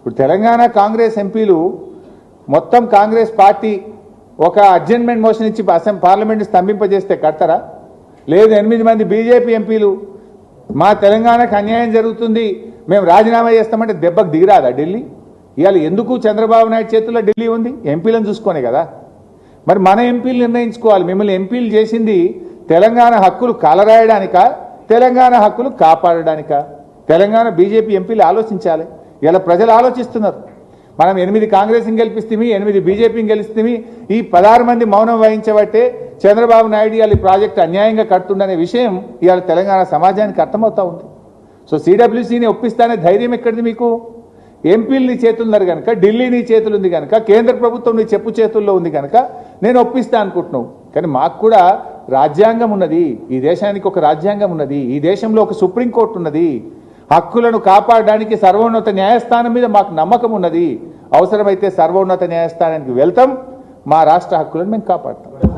ఇప్పుడు తెలంగాణ కాంగ్రెస్ ఎంపీలు మొత్తం కాంగ్రెస్ పార్టీ ఒక అడ్జర్న్మెంట్ మోషన్ ఇచ్చి పార్లమెంట్ స్తంభింపజేస్తే కడతారా? లేదు 8 మంది బీజేపీ ఎంపీలు మా తెలంగాణకు అన్యాయం జరుగుతుంది మేము రాజీనామా చేస్తామంటే దెబ్బకు దిగిరాదా ఢిల్లీ? ఇవాళ ఎందుకు చంద్రబాబు నాయుడు చేతుల్లో ఢిల్లీ ఉంది? ఎంపీలను చూసుకునే కదా. మరి మన ఎంపీలు నిర్ణయించుకోవాలి. మిమ్మల్ని ఎంపీలు చేసింది తెలంగాణ హక్కులు కలరాయడానికా, తెలంగాణ హక్కులు కాపాడడానికా? తెలంగాణ బీజేపీ ఎంపీలు ఆలోచించాలి. ఇలా ప్రజలు ఆలోచిస్తున్నారు. మనం 8 కాంగ్రెస్ని గెలిపిస్తేమి, 8 బీజేపీని గెలిస్తేమి, ఈ 16 మంది మౌనం వహించబట్టే చంద్రబాబు నాయుడు ఇవాళ ఈ ప్రాజెక్టు అన్యాయంగా కడుతుందనే విషయం ఇవాళ తెలంగాణ సమాజానికి అర్థమవుతా ఉంది. సో సిడబ్ల్యూసీని ఒప్పిస్తానే ధైర్యం ఎక్కడిది మీకు? ఎంపీలు నీ చేతులున్నారు కనుక, ఢిల్లీ నీ చేతులు ఉంది కనుక, కేంద్ర ప్రభుత్వం నీ చెప్పు చేతుల్లో ఉంది కనుక నేను ఒప్పిస్తా అనుకుంటున్నావు. కానీ మాకు కూడా రాజ్యాంగం ఉన్నది. ఈ దేశానికి ఒక రాజ్యాంగం ఉన్నది. ఈ దేశంలో ఒక సుప్రీంకోర్టు ఉన్నది. హక్కులను కాపాడడానికి సర్వోన్నత న్యాయస్థానం మీద మాకు నమ్మకం ఉన్నది. అవసరమైతే సర్వోన్నత న్యాయస్థానానికి వెళ్తాం. మా రాష్ట్ర హక్కులను మేము కాపాడతాం.